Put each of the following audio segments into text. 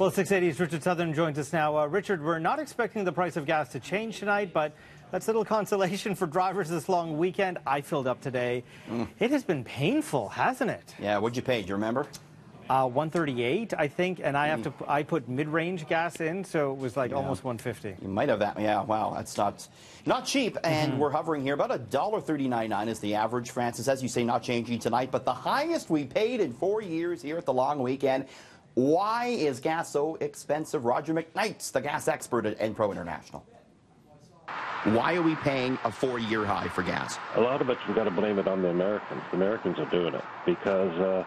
Well, 680's Richard Southern joins us now. Richard, we're not expecting the price of gas to change tonight, but that's little consolation for drivers this long weekend. I filled up today. It has been painful, hasn't it? Yeah, what'd you pay? Do you remember? 138, I think, and I put mid-range gas in, so it was like almost 150. You might have that. Yeah, wow, that's not cheap. And we're hovering here about $1.39.9 is the average, Francis. As you say, not changing tonight, but the highest we paid in 4 years here at the long weekend. Why is gas so expensive? Roger McKnight, the gas expert at Enpro International. Why are we paying a 4-year high for gas? A lot of it, we've got to blame it on the Americans. The Americans are doing it because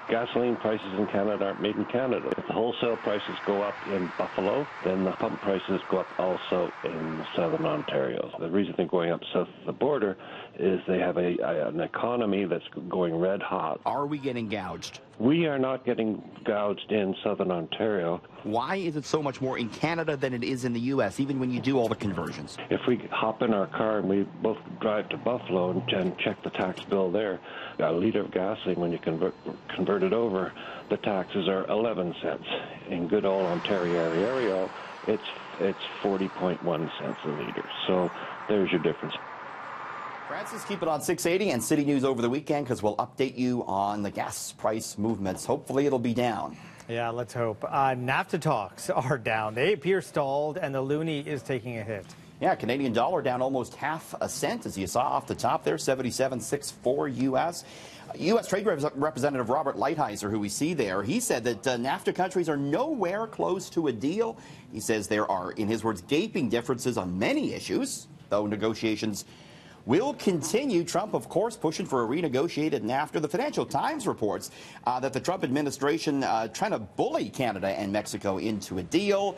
gasoline prices in Canada aren't made in Canada. If the wholesale prices go up in Buffalo, then the pump prices go up also in southern Ontario. The reason they're going up south of the border is they have an economy that's going red hot. Are we getting gouged? We are not getting gouged in southern Ontario. Why is it so much more in Canada than it is in the U.S., even when you do all the conversions? If we hop in our car and we both drive to Buffalo and check the tax bill there, a liter of gasoline, when you convert it over, the taxes are 11 cents. In good old Ontario, it's 40.1 cents a liter. So there's your difference. Francis, keep it on 680 and City News over the weekend because we'll update you on the gas price movements. Hopefully it'll be down. Yeah, let's hope. NAFTA talks are down. They appear stalled, and the loonie is taking a hit. Yeah, Canadian dollar down almost half a cent, as you saw off the top there, 77.64 U.S. U.S. Trade Representative Robert Lighthizer, who we see there, he said that NAFTA countries are nowhere close to a deal. He says there are, in his words, gaping differences on many issues, though negotiations will continue. Trump, of course, pushing for a renegotiated NAFTA. The Financial Times reports that the Trump administration trying to bully Canada and Mexico into a deal.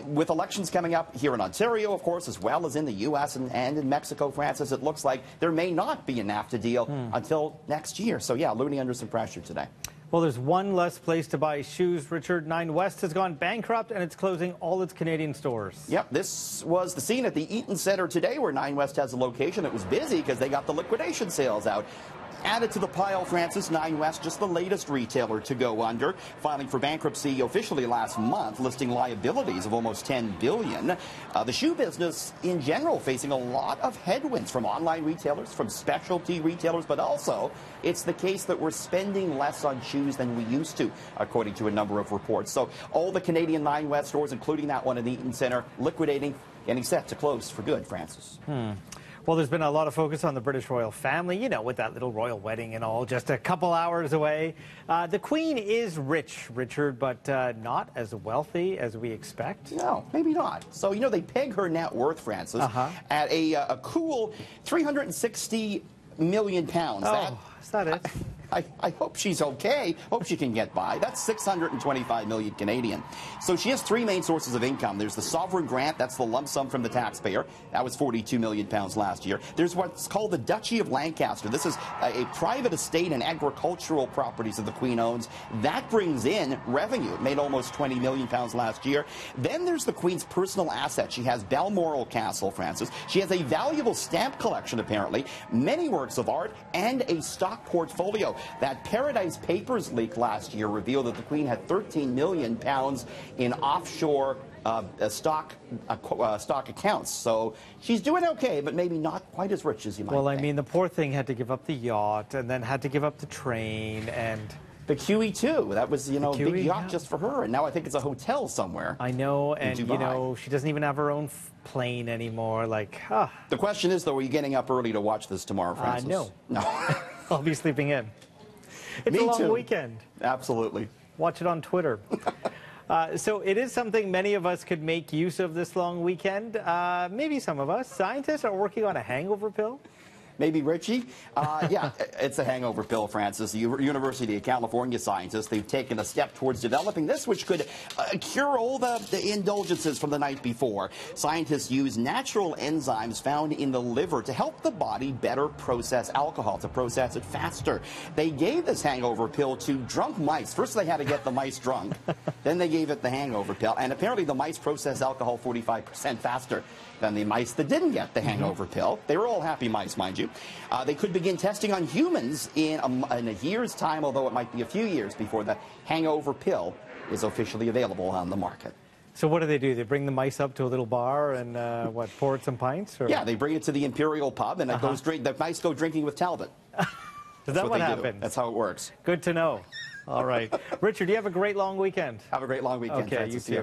With elections coming up here in Ontario, of course, as well as in the U.S. and in Mexico, Francis, it looks like there may not be a NAFTA deal until next year. So, yeah, loonie under some pressure today. Well, there's one less place to buy shoes, Richard. Nine West has gone bankrupt, and it's closing all its Canadian stores. Yep, this was the scene at the Eaton Centre today, where Nine West has a location that was busy because they got the liquidation sales out. Added to the pile, Francis, Nine West, just the latest retailer to go under, filing for bankruptcy officially last month, listing liabilities of almost $10 billion. The shoe business in general facing a lot of headwinds from online retailers, from specialty retailers, but also it's the case that we're spending less on shoes than we used to, according to a number of reports. So all the Canadian Nine West stores, including that one in the Eaton Centre, liquidating, getting set to close for good, Francis. Well, there's been a lot of focus on the British royal family, you know, with that little royal wedding and all, just a couple hours away. The Queen is rich, Richard, but not as wealthy as we expect. No, maybe not. So, you know, they peg her net worth, Francis, at a cool £360 million. Oh, is that it? I hope she's okay. Hope she can get by. That's 625 million Canadian. So she has three main sources of income. There's the sovereign grant. That's the lump sum from the taxpayer. That was 42 million pounds last year. There's what's called the Duchy of Lancaster. This is a private estate and agricultural properties that the Queen owns. That brings in revenue. It made almost 20 million pounds last year. Then there's the Queen's personal assets. She has Balmoral Castle, Francis. She has a valuable stamp collection, apparently, many works of art, and a stock portfolio. That Paradise Papers leak last year revealed that the Queen had 13 million pounds in offshore stock accounts. So she's doing okay, but maybe not quite as rich as you might think. Well, I mean, the poor thing had to give up the yacht and then had to give up the train and the QE2. That was, you know, a big yacht just for her, and now I think it's a hotel somewhere. I know, and you know, she doesn't even have her own plane anymore. Like, The question is, though, are you getting up early to watch this tomorrow, Francis? No. No. I'll be sleeping in. It's a long weekend. Absolutely. Watch it on Twitter. So it is something many of us could make use of this long weekend. Maybe some of us. Scientists are working on a hangover pill. Maybe Richie? Yeah, it's a hangover pill, Francis. The University of California scientists, they've taken a step towards developing this, which could cure all the indulgences from the night before. Scientists use natural enzymes found in the liver to help the body better process alcohol, to process it faster. They gave this hangover pill to drunk mice. First, they had to get the mice drunk. Then they gave it the hangover pill. And apparently the mice process alcohol 45% faster than the mice that didn't get the hangover pill. They were all happy mice, mind you. They could begin testing on humans in a year's time, although it might be a few years before the hangover pill is officially available on the market. So what do? They bring the mice up to a little bar and pour it some pints? Or? Yeah, they bring it to the Imperial pub, and the mice go drinking with Talbot. Is that what they happens? do. That's how it works. Good to know. All right. Richard, you have a great long weekend. Have a great long weekend, Okay, Francis. you too.